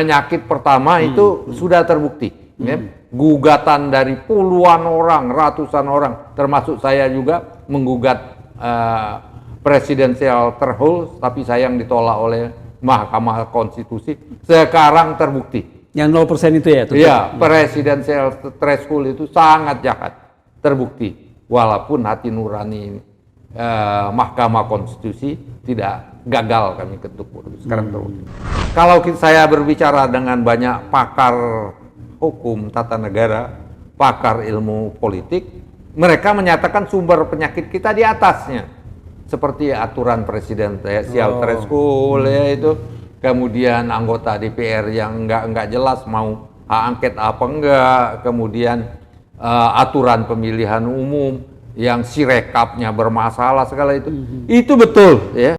penyakit pertama itu sudah terbukti. Ya. Gugatan dari puluhan orang, ratusan orang, termasuk saya juga menggugat presidensial threshold, tapi sayang ditolak oleh Mahkamah Konstitusi. Sekarang terbukti. Yang 0% itu ya? Iya, presidensial threshold itu sangat jahat, terbukti. Walaupun hati nurani Mahkamah Konstitusi tidak gagal kami ketuk. Sekarang terbukti. Kalau saya berbicara dengan banyak pakar hukum tata negara, pakar ilmu politik, mereka menyatakan sumber penyakit kita di atasnya, seperti aturan presidensial threshold ya itu, kemudian anggota DPR yang enggak jelas mau hak angket apa enggak, kemudian aturan pemilihan umum yang sirekapnya bermasalah segala itu betul ya.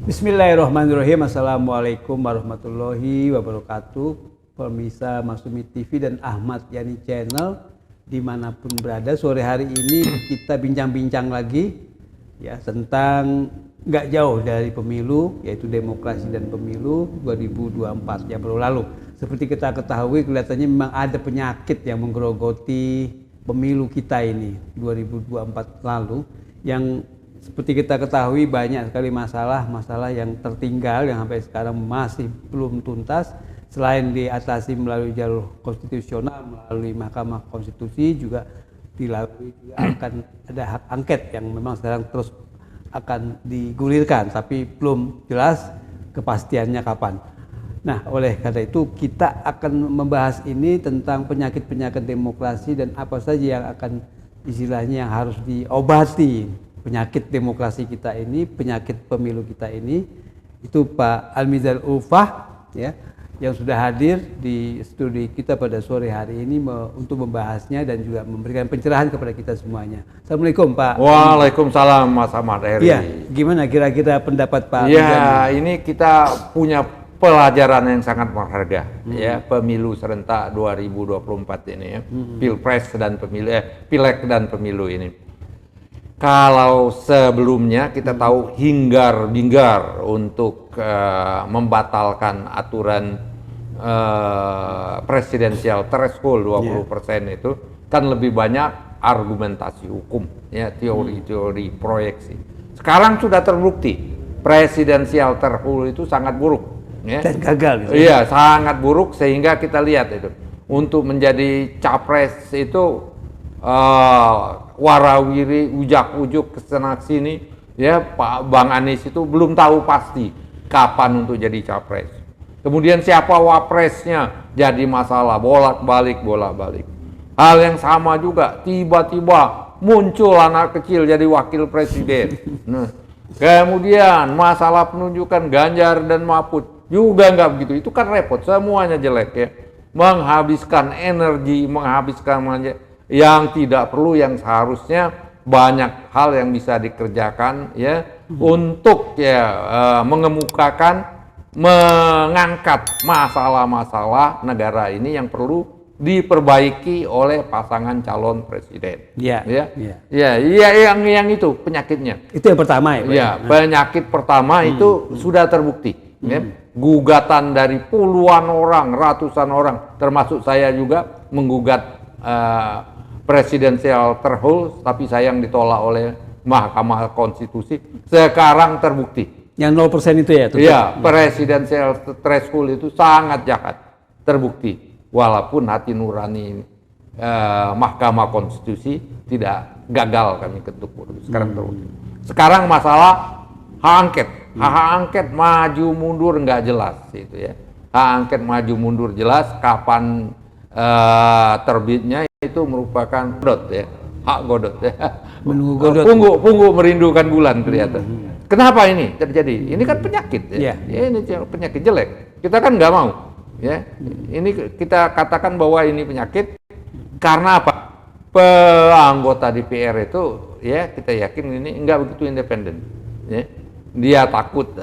Bismillahirrahmanirrahim. Assalamualaikum warahmatullahi wabarakatuh. Pemirsa Maksumi TV dan Ahmad Yani Channel dimanapun berada, sore hari ini kita bincang-bincang lagi ya tentang nggak jauh dari pemilu, yaitu demokrasi dan pemilu 2024 yang baru lalu. Seperti kita ketahui, kelihatannya memang ada penyakit yang menggerogoti pemilu kita ini 2024 lalu, yang seperti kita ketahui banyak sekali masalah yang tertinggal yang sampai sekarang masih belum tuntas. Selain diatasi melalui jalur konstitusional, melalui Mahkamah Konstitusi, juga dilalui akan ada hak angket yang memang sekarang terus akan digulirkan, tapi belum jelas kepastiannya kapan. Nah, oleh karena itu kita akan membahas ini tentang penyakit-penyakit demokrasi dan apa saja yang akan istilahnya yang harus diobati penyakit demokrasi kita ini, penyakit pemilu kita ini. Itu Pak Almizan Ulfah ya, yang sudah hadir di studi kita pada sore hari ini untuk membahasnya dan juga memberikan pencerahan kepada kita semuanya. Assalamualaikum Pak. Waalaikumsalam Mas Ahmad Heri. Ya, gimana kira-kira pendapat Pak Ya, Almizan? ini kita punya pelajaran yang sangat berharga ya, pemilu serentak 2024 ini ya, Pilpres dan pemilu, Pileg dan pemilu ini. Kalau sebelumnya kita tahu hingar-bingar untuk membatalkan aturan presidensial threshold 20% itu kan lebih banyak argumentasi hukum ya, teori-teori proyeksi. Sekarang sudah terbukti presidensial threshold itu sangat buruk ya. Dan gagal gitu. Iya, sangat buruk, sehingga kita lihat itu untuk menjadi capres itu warawiri, ujak-ujuk kesana sini ya. Pak Bang Anies itu belum tahu pasti kapan untuk jadi capres. Kemudian siapa wapresnya jadi masalah, bolak-balik. Hal yang sama juga, tiba-tiba muncul anak kecil jadi wakil presiden. Nah, kemudian masalah penunjukan Ganjar dan Mahfud juga nggak begitu. Itu kan repot, semuanya jelek ya. Menghabiskan energi, yang tidak perlu, yang seharusnya banyak hal yang bisa dikerjakan ya, untuk ya mengemukakan, mengangkat masalah-masalah negara ini yang perlu diperbaiki oleh pasangan calon presiden. Yang itu penyakitnya. Itu yang pertama ya Pak? Ya, penyakit pertama itu sudah terbukti. Ya. Gugatan dari puluhan orang, ratusan orang, termasuk saya juga menggugat presidensial threshold, tapi sayang ditolak oleh Mahkamah Konstitusi. Sekarang terbukti. Yang 0% itu ya? Iya, presidensial threshold itu sangat jahat, terbukti. Walaupun hati nurani Mahkamah Konstitusi tidak gagal kami ketuk. Sekarang terbukti. Sekarang masalah hak angket. Hak angket maju mundur nggak jelas itu ya. Hak angket maju mundur jelas, kapan terbitnya itu merupakan godot ya, hak godot ya. Menunggu godot. Punggu merindukan bulan kelihatan. Kenapa ini terjadi? Ini kan penyakit ya. Ini penyakit jelek. Kita kan nggak mau ya. Ini kita katakan bahwa ini penyakit karena apa? Anggota DPR itu ya kita yakin ini enggak begitu independen, ya. Dia takut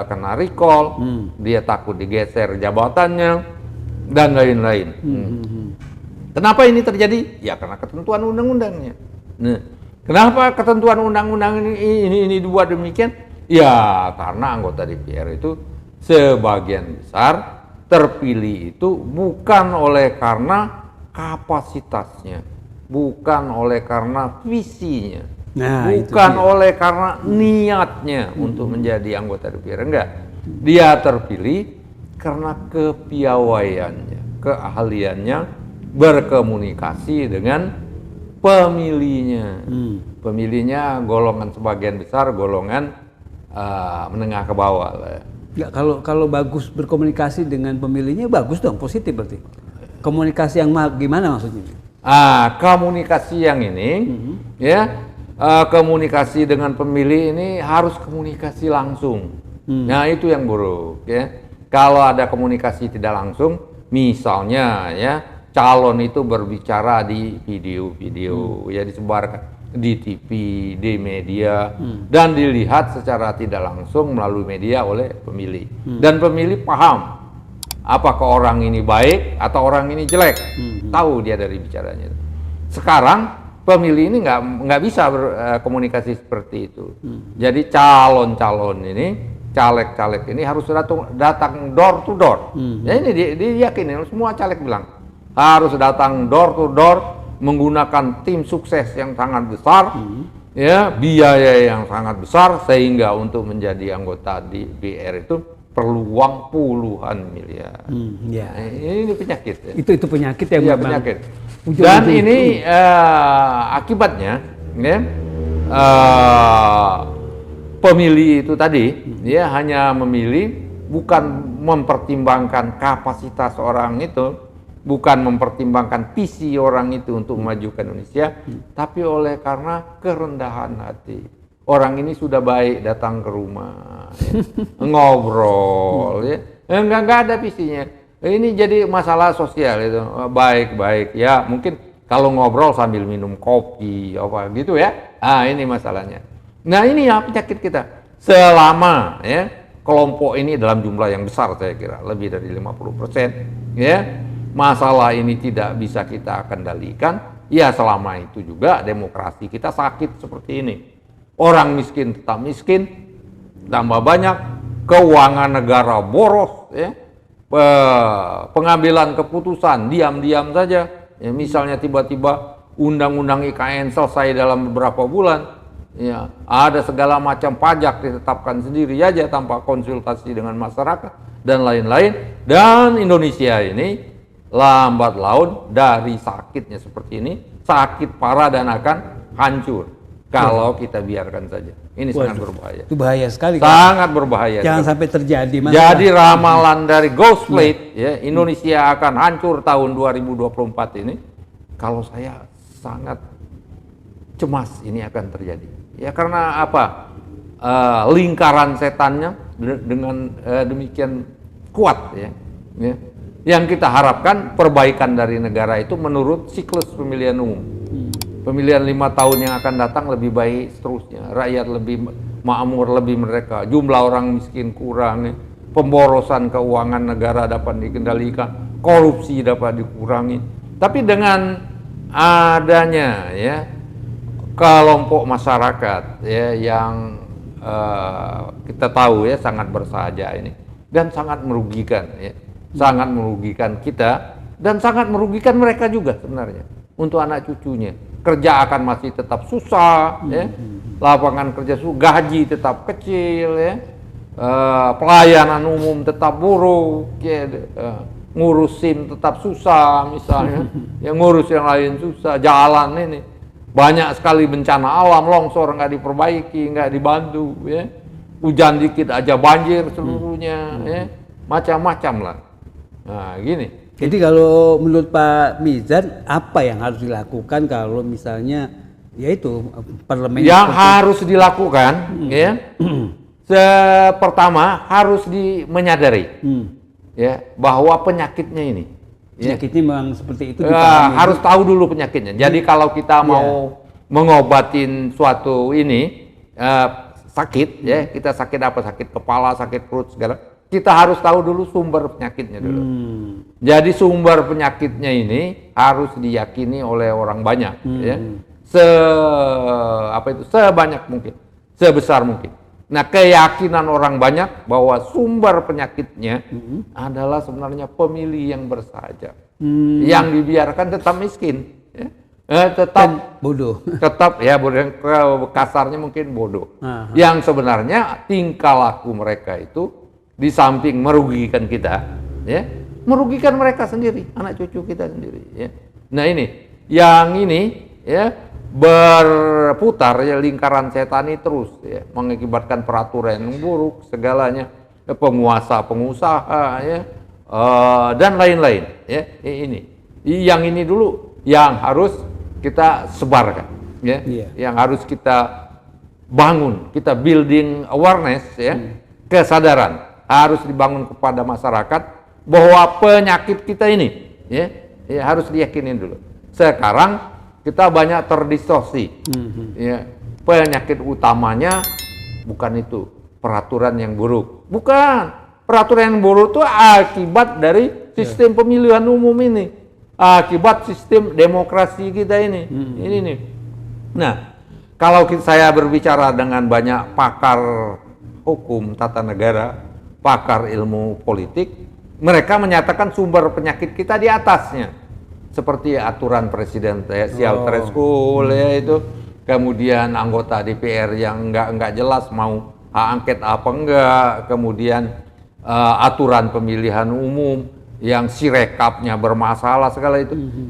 kena recall, dia takut digeser jabatannya dan lain-lain. Kenapa ini terjadi? Ya karena ketentuan undang-undangnya. Nah, kenapa ketentuan undang-undang ini dibuat demikian? Ya karena anggota DPR itu sebagian besar terpilih itu bukan oleh karena kapasitasnya, bukan oleh karena visinya, bukan oleh karena niatnya untuk menjadi anggota DPR, enggak. Dia terpilih karena kepiawaiannya, keahliannya berkomunikasi dengan pemilihnya. Pemilihnya golongan sebagian besar golongan menengah ke bawah lah. Ya, kalau bagus berkomunikasi dengan pemilihnya bagus dong, positif berarti. Komunikasi yang gimana maksudnya? Komunikasi yang ini, ya, komunikasi dengan pemilih ini harus komunikasi langsung. Nah itu yang buruk, ya. Kalau ada komunikasi tidak langsung, misalnya, ya, calon itu berbicara di video-video, ya disebarkan di TV, di media, dan dilihat secara tidak langsung melalui media oleh pemilih. Dan pemilih paham apakah orang ini baik atau orang ini jelek, tahu dia dari bicaranya. Sekarang pemilih ini nggak bisa berkomunikasi seperti itu. Jadi calon-calon ini, caleg-caleg ini harus datang door to door. Ya ini diyakini, semua caleg bilang harus datang door to door, menggunakan tim sukses yang sangat besar, ya, biaya yang sangat besar, sehingga untuk menjadi anggota DPR itu perlu uang puluhan miliar. Ya. Ini penyakit. Ya. Itu penyakit yang memang penyakit. Dan ini akibatnya, ya, pemilih itu tadi, ya hanya memilih bukan mempertimbangkan kapasitas orang itu, bukan mempertimbangkan visi orang itu untuk memajukan Indonesia, tapi oleh karena kerendahan hati. Orang ini sudah baik datang ke rumah, ya, ngobrol, ya, nggak ada visinya. Ini jadi masalah sosial itu, baik-baik, ya mungkin kalau ngobrol sambil minum kopi, apa gitu ya. Ini masalahnya. Nah ini ya penyakit kita. Selama ya kelompok ini dalam jumlah yang besar, saya kira lebih dari 50%, ya. Masalah ini tidak bisa kita kendalikan, ya selama itu juga demokrasi kita sakit seperti ini. Orang miskin tetap miskin, tambah banyak, keuangan negara boros, ya. Pengambilan keputusan diam-diam saja, ya, misalnya tiba-tiba undang-undang IKN selesai dalam beberapa bulan, ya, ada segala macam pajak ditetapkan sendiri aja tanpa konsultasi dengan masyarakat dan lain-lain. Dan Indonesia ini lambat laun dari sakitnya seperti ini, sakit parah dan akan hancur kalau kita biarkan saja. Ini sangat berbahaya. Itu bahaya sekali. Sangat berbahaya. Jangan sampai terjadi. Jadi ramalan dari Ghost Plate, ya, Indonesia akan hancur tahun 2024 ini. Kalau saya sangat cemas ini akan terjadi. Ya karena apa? Lingkaran setannya dengan demikian kuat, ya. Yang kita harapkan perbaikan dari negara itu menurut siklus pemilihan umum. Pemilihan 5 tahun yang akan datang lebih baik seterusnya. Rakyat lebih makmur, lebih mereka. Jumlah orang miskin kurang, pemborosan keuangan negara dapat dikendalikan, korupsi dapat dikurangi. Tapi dengan adanya, ya, kelompok masyarakat, ya, yang kita tahu, ya, sangat bersahaja ini dan sangat merugikan, ya. Sangat merugikan kita dan sangat merugikan mereka juga sebenarnya untuk anak cucunya. Kerja akan masih tetap susah, ya. Lapangan kerja gaji tetap kecil, ya. Pelayanan umum tetap buruk, ya. Ngurus SIM tetap susah misalnya, ya, ngurus yang lain susah. Jalan ini banyak sekali bencana alam, longsor nggak diperbaiki, nggak dibantu, ya. Hujan dikit aja banjir seluruhnya, ya. Macam-macam lah. Nah, gini. Jadi kalau menurut Pak Mizan, apa yang harus dilakukan kalau misalnya, yaitu parlemen yang harus dilakukan, ya, pertama harus menyadari, ya bahwa penyakitnya ini. Penyakitnya memang seperti itu. Harus tahu dulu penyakitnya. Jadi kalau kita mau mengobatin suatu ini sakit, ya kita sakit apa, sakit kepala, sakit perut segala, kita harus tahu dulu sumber penyakitnya dulu. Jadi sumber penyakitnya ini harus diyakini oleh orang banyak, ya sebanyak mungkin, sebesar mungkin. Nah, keyakinan orang banyak bahwa sumber penyakitnya adalah sebenarnya pemilih yang bersahaja, yang dibiarkan tetap miskin, ya. Tetap bodoh, tetap ya bodoh, kasarnya mungkin bodoh. Yang sebenarnya tingkah laku mereka itu di samping merugikan kita, ya, merugikan mereka sendiri, anak cucu kita sendiri, ya. Nah ini, yang ini, ya, berputar ya lingkaran setan ini terus, ya, mengakibatkan peraturan yang buruk segalanya, penguasa, pengusaha, ya, dan lain-lain, ya. Ini, yang ini dulu yang harus kita sebarkan, ya, yang harus kita bangun, kita building awareness, ya, kesadaran harus dibangun kepada masyarakat bahwa penyakit kita ini, ya, harus diyakini dulu. Sekarang kita banyak terdistorsi, ya, penyakit utamanya bukan itu peraturan yang buruk, bukan peraturan yang buruk itu akibat dari sistem pemilihan umum ini, akibat sistem demokrasi kita ini, ini nih. Nah, kalau saya berbicara dengan banyak pakar hukum tata negara, pakar ilmu politik, mereka menyatakan sumber penyakit kita di atasnya, seperti aturan presidensial threshold, ya itu, kemudian anggota DPR yang enggak jelas mau hak angket apa enggak, kemudian aturan pemilihan umum yang sirekapnya bermasalah segala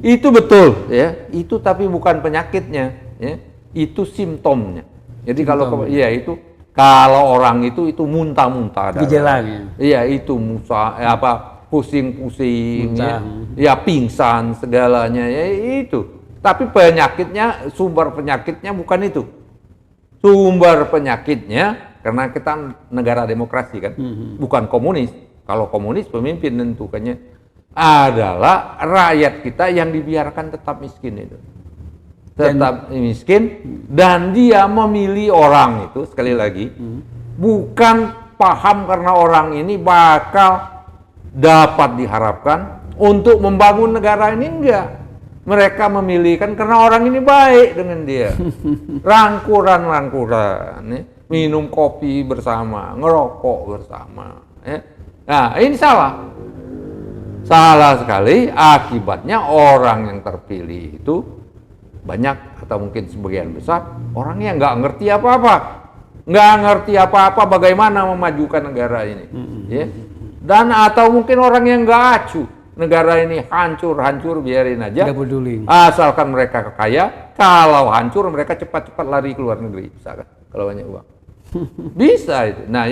itu betul, ya, itu tapi bukan penyakitnya, ya, itu simptomnya. Jadi kalau itu kalau orang itu muntah-muntah, gejalanya. Iya, itu pusing-pusing, ya pingsan segalanya, ya itu. Tapi penyakitnya, sumber penyakitnya bukan itu. Sumber penyakitnya karena kita negara demokrasi kan, bukan komunis. Kalau komunis pemimpin tentukannya adalah rakyat kita yang dibiarkan tetap miskin itu. Tetap miskin, dan dia memilih orang itu, sekali lagi, bukan paham karena orang ini bakal dapat diharapkan untuk membangun negara ini, enggak. Mereka memilih kan karena orang ini baik dengan dia. Rangkuran, ya. Minum kopi bersama, ngerokok bersama, ya. Nah, ini salah. Salah sekali, akibatnya orang yang terpilih itu banyak atau mungkin sebagian besar orang yang nggak ngerti apa-apa, bagaimana memajukan negara ini, ya. Dan atau mungkin orang yang nggak acuh, negara ini hancur biarin aja, nggak peduli, asalkan mereka kaya. Kalau hancur mereka cepat-cepat lari ke luar negeri, misalkan kalau banyak uang. Bisa itu. Nah,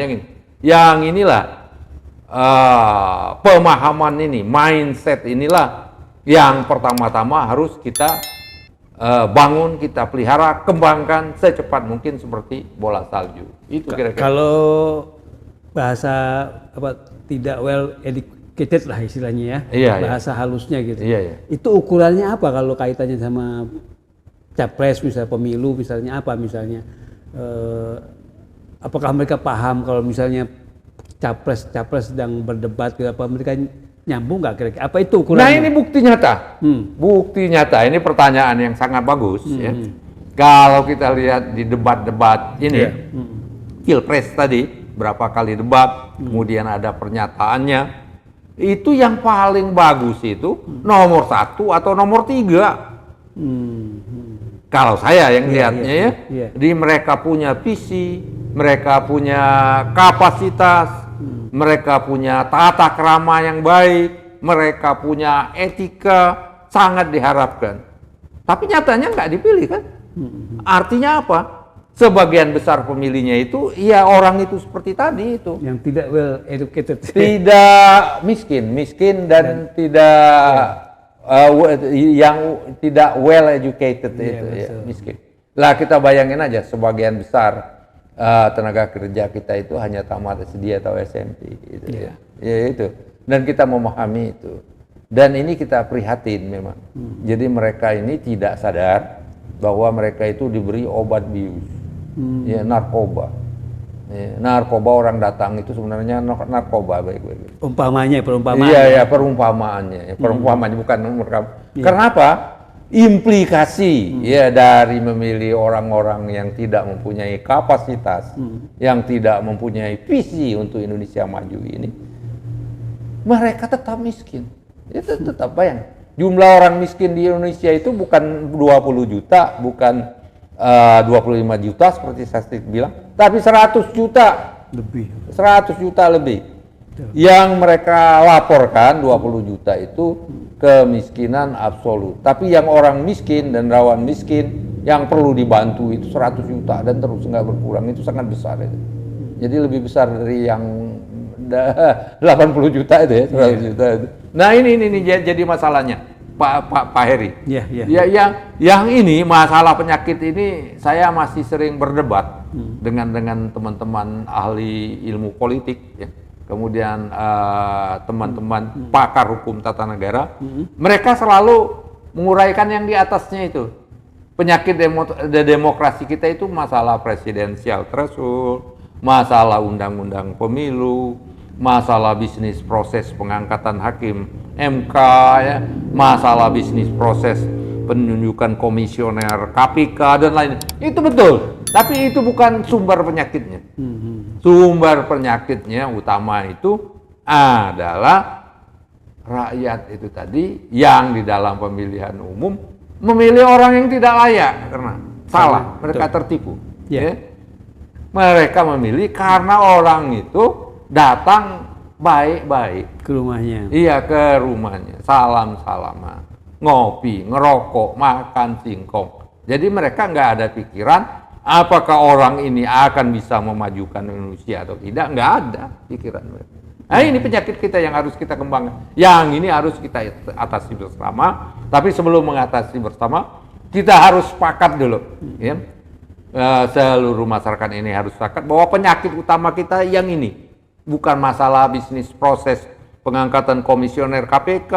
yang inilah pemahaman ini, mindset inilah yang pertama-tama harus kita bangun, kita pelihara, kembangkan secepat mungkin seperti bola salju. Itu kira-kira. Kalau bahasa tidak well educated lah istilahnya, ya, bahasa halusnya gitu. Itu ukurannya apa kalau kaitannya sama capres, misalnya pemilu, misalnya apa, misalnya apakah mereka paham kalau misalnya capres sedang berdebat, apa mereka nyambung nggak kira-kira? Apa itu ukurannya? Nah, ini bukti nyata. Bukti nyata. Ini pertanyaan yang sangat bagus, ya. Kalau kita lihat di debat-debat ini, Pilpres tadi, berapa kali debat, kemudian ada pernyataannya, itu yang paling bagus itu nomor 1 atau nomor 3. Kalau saya yang lihatnya, di mereka punya visi, mereka punya kapasitas, mereka punya tata krama yang baik, mereka punya etika, sangat diharapkan. Tapi nyatanya nggak dipilih kan? Artinya apa? Sebagian besar pemilihnya itu, ya orang itu seperti tadi itu. Yang tidak well educated. Tidak miskin dan tidak yang tidak well educated itu, ya, miskin. Lah kita bayangin aja, sebagian besar tenaga kerja kita itu hanya tamat SD atau SMP gitu, ya itu. dan kita memahami itu. Dan ini kita prihatin memang. Jadi mereka ini tidak sadar bahwa mereka itu diberi obat bius, ya, narkoba. Ya, narkoba orang datang itu sebenarnya narkoba baik-baik. Perumpamaan. Iya, ya, perumpamaannya, perumpamaannya bukan mereka. Kenapa? Implikasi ya dari memilih orang-orang yang tidak mempunyai kapasitas, yang tidak mempunyai visi untuk Indonesia maju ini, mereka tetap miskin. Itu tetap bayang. Jumlah orang miskin di Indonesia itu bukan 20 juta, bukan 25 juta seperti saya bilang, tapi 100 juta Lebih. 100 juta lebih. Yang mereka laporkan 20 juta itu kemiskinan absolut. Tapi yang orang miskin dan rawan miskin yang perlu dibantu itu 100 juta dan terus nggak berkurang, itu sangat besar itu. Jadi lebih besar dari yang 80 juta itu ya, 100 juta itu. Nah ini jadi masalahnya Pak Heri. Yang ini masalah penyakit ini saya masih sering berdebat dengan teman-teman ahli ilmu politik ya. Kemudian teman-teman pakar hukum tata negara, mereka selalu menguraikan yang di atasnya itu. Penyakit demokrasi kita itu masalah presidensial threshold, masalah undang-undang pemilu, masalah bisnis proses pengangkatan hakim MK, ya, masalah bisnis proses penunjukan komisioner KPK dan lain. Itu betul, tapi itu bukan sumber penyakitnya. Sumber penyakitnya utama itu adalah rakyat itu tadi yang di dalam pemilihan umum memilih orang yang tidak layak karena salah, mereka tertipu. Ya. Mereka memilih karena orang itu datang baik-baik Ke rumahnya. Iya, ke rumahnya, salam-salaman, ngopi, ngerokok, makan singkong. Jadi mereka nggak ada pikiran apakah orang ini akan bisa memajukan Indonesia atau tidak, nggak ada pikiran mereka. Nah ini penyakit kita yang harus kita kembangkan, yang ini harus kita atasi bersama. Tapi sebelum mengatasi bersama, kita harus sepakat dulu, ya. Seluruh masyarakat ini harus sepakat bahwa penyakit utama kita yang ini, bukan masalah bisnis proses pengangkatan komisioner KPK,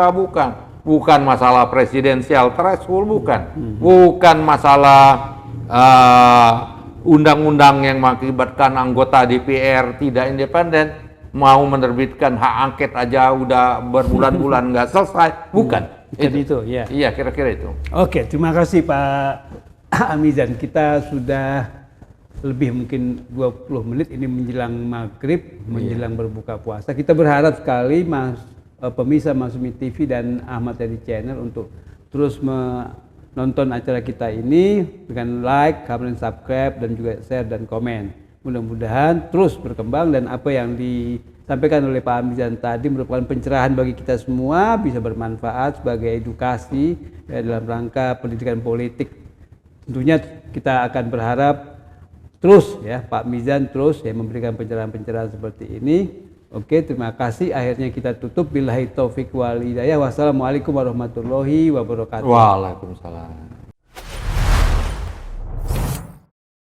bukan masalah presidensial threshold, bukan masalah undang-undang yang mengakibatkan anggota DPR tidak independen, mau menerbitkan hak angket aja udah berbulan-bulan nggak selesai, bukan. Itu ya. Iya, kira-kira itu. Oke, terima kasih Pak Amizan. Kita sudah lebih mungkin 20 menit ini menjelang maghrib, menjelang berbuka puasa. Kita berharap sekali pemirsa Masyumi TV dan Ahmad Yani Channel untuk terus menonton acara kita ini dengan like, comment, subscribe, dan juga share dan komen. Mudah-mudahan terus berkembang dan apa yang disampaikan oleh Pak Amizan tadi merupakan pencerahan bagi kita semua, bisa bermanfaat sebagai edukasi ya, dalam rangka pendidikan politik. Tentunya kita akan berharap terus ya Pak Mizan terus ya memberikan pencerahan-pencerahan seperti ini. Oke, terima kasih. Akhirnya kita tutup. Billahi taufik wal hidayah. Wassalamualaikum warahmatullahi wabarakatuh. Waalaikumsalam.